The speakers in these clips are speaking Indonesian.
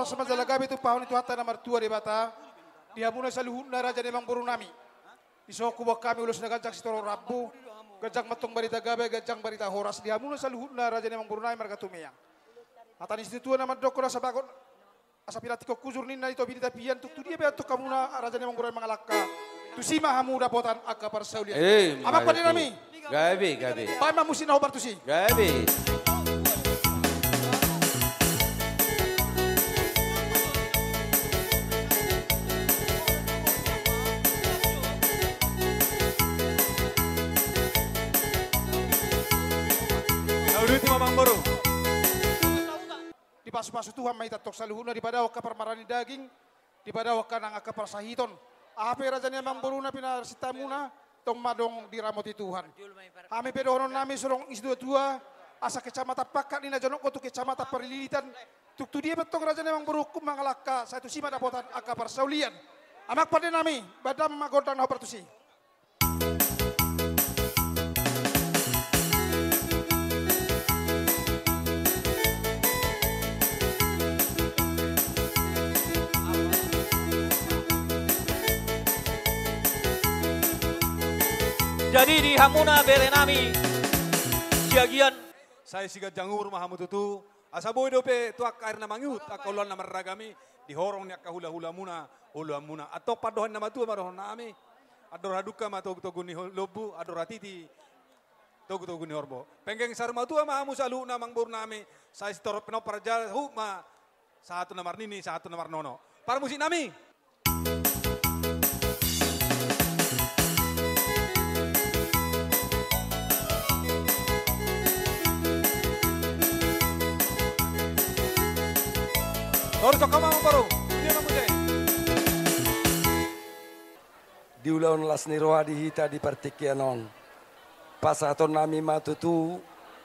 Sama jalagabi tu pahun itu hatta nomor 2 di bata. Dia muna sa luhut na raja ni Mang Burunami. Isoku wak kami ulus na gajang sitoro Rabu. Gajang matong barita gabe, gajang barita horas. Dia muna sa luhut na raja ni Mang Burunami marga tumeyang. Atan institutua naman doko na sa bagon. Asa pilatiko kuzur ninna ito binita piyan. Tuk dia beato kamuna raja ni Mang Burunami mangalaka. Tusima hamu dapotan aga parsaulian. Amak pa dinami. Gabi. Pai mamusin na hobar tusi. Gabi. Mamang Boru. Di pasu-pasu Tuhan may tatok sa luhuna di pada waka parmarani daging, di pada waka nang aka parsahiton. Ape raja ni Mang Boru na pinarsita muna tong madong diramoti Tuhan. Kami pedohonon nami surong isdua-dua asa kecamatan Pakak ni najonok ko tu kecamatan Parlilitan. Tuktu dia betong raja ni Mang Boru kum mangalaka sa itu sima dapotan aka parsaulian. Amak pada nami badam magodang na pertusi. Jadi di Hamuna Berenami Siagian saya sigat jangur mahamu tutu asa boy dope tuak air na mangyut akaulan na maragami di horong ni akahula-hula muna atau padohan nama tua marohon nami ador haduka ma togu ni lobu ador hatiti togu ni horbo penggeng sarma tua mahamu salu na Mang Boru nami saya sitor peno parjal huma satu namar nini satu namar nono para musik nami. Di ulaun las ni roha di hita di partikianon. Pasaton nami matutu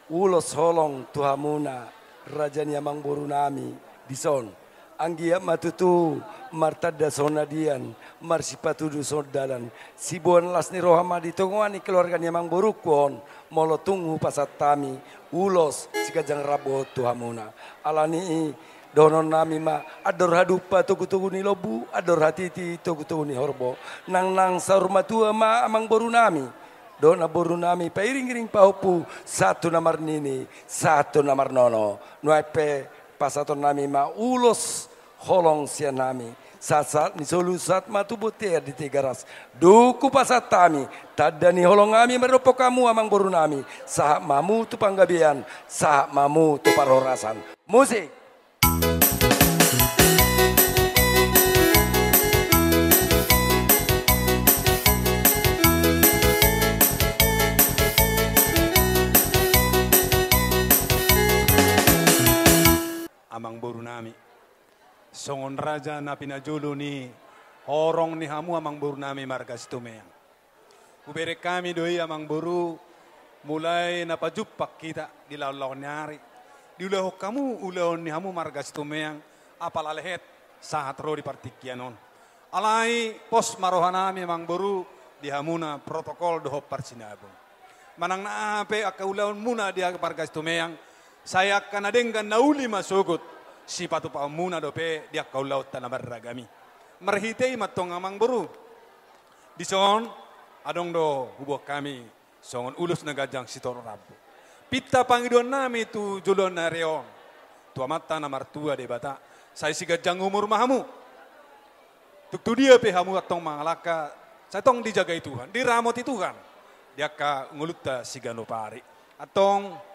ulos holong tuhamuna rajanya Mang Boru nami dison. Anggia matutu martada sonadian marsipatudu sodalan. Sibuan las ni roha maditongwani keluarganya Mang Boru kon molo tunggu pasat tami ulos sikajang rabo tuhamuna. Alani donon nami ma ador hadupa tugu ni lobu ador hatiti tugu ni horbo nang saur matua ma Mang Boru nami dona Boru nami pairing-ring paupu satu namar nini satu namar nono nuepe pasaton nami ma ulos holong sia nami sasat ni solusat matu boter di tegaras duku pasat tami tadani holong nami meropo kamu Mang Boru nami sahak mamu tu panggabian sahak mamu tu parorasan musik. Mang Boru nami songon raja na pinajolo ni horong ni hamu Mang Boru nami marga situmeyang kubere kami doi Mang Boru mulai napajupak kita di law-law nyari di ulah kamu ulah ni hamu marga situmeyang apal alehet saat ro di partikianon alai pos marohanami Mang Boru di hamuna protokol doho parsinabung manang na ape akaulaon muna di marga situmeyang saya akan adenggan nauli masugut si patu pa muna dope dia kau laut tanah beragami merhitei matong Mang Boru di son adong do hubok kami songon ulus nagajang sitor Rabu pita pangidon nami tu julon na reon tua mata namar tua de bata saya si gajang umur mahamu tuk tu dia pe hamu atong mangalaka saya tong dijagai Tuhan diramoti Tuhan dia ka nguluta si ganopari atong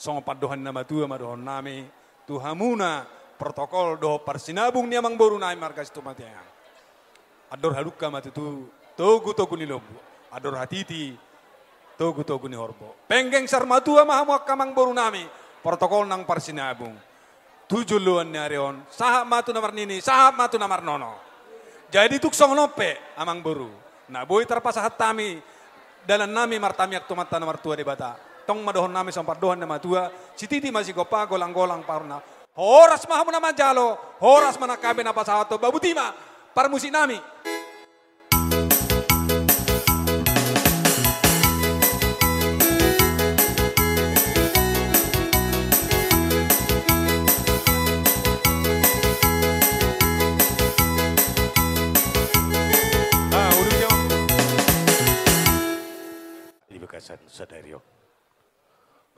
songo padohan nama tua madohon nami tuhamuna protokol do parsinabung ni Mang Boru nami marga situ matiang ador haluka matutu togu ni lobu ador hatiti togu ni horbo penggeng sarmatua mahamu akka Mang Boru nami protokol nang parsinabung tujuluan ni areon sahab matu namar nini sahab matu namar nono jadi tuksong nope Mang Boru nah boy terpasahat tami dalan nami martami aktu mata namar tua di bata tong madohon nami sampai dohon nama tua si titi masih gopa golang-golang paruna horas mahamu nama jalo horas mana kabe napa sahato babutima parmusi nami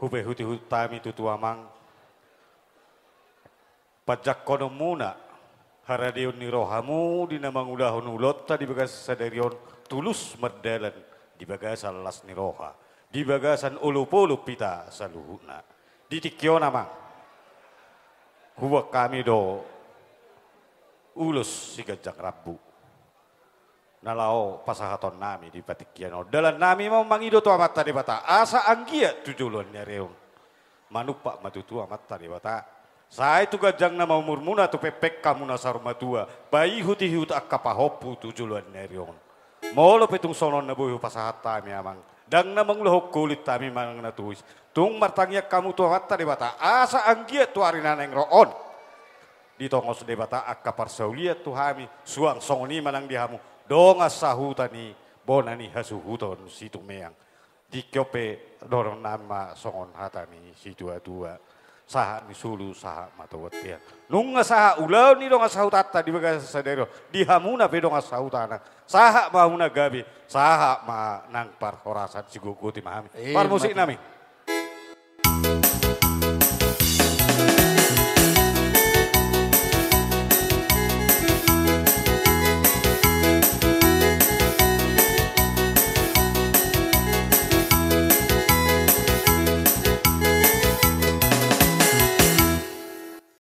Hube huti hutami tutu amang. Pajak kono muna. Haradion ni rohamu di namang ulahon ulot tadi bagas sadarion tulus merdalan di bagasan las ni roha. Di bagasan ulu-pulu pita saluhuna. Di tikyo namang. Huwag kami do ulus si gajang rabu. Nalao pasahaton nami di patikiano. Dalan nami mau mangido tu amat tadi bata. Asa anggia tujulon nyareon. Manupak matutu amat tadi bata. Saya tu gajang nama umur muna tu pepek kamu nasar matua. Bayi huti hut akapahopu tujulon nyareon. Molo petung sonon nabuhu pasahat tami amang. Dang namang lohok kulit tami manang natuis. Tung martangnya kamu tu amat tadi bata. Asa anggia tu arinaneng roon. Di tongos debata akapar saulia tu hami. Suang songoni manang dihamu. Donga sahutani bonani hasuhuton situ meang di kyope dorong nama songon hatami si dua saha ni sulu saha matawatian nunga saha ulau ni donga sahutata di bagas sadero di hamuna pe donga sahutana saha mauna gabi saha ma nang par horasan si guguti mahami par musik nami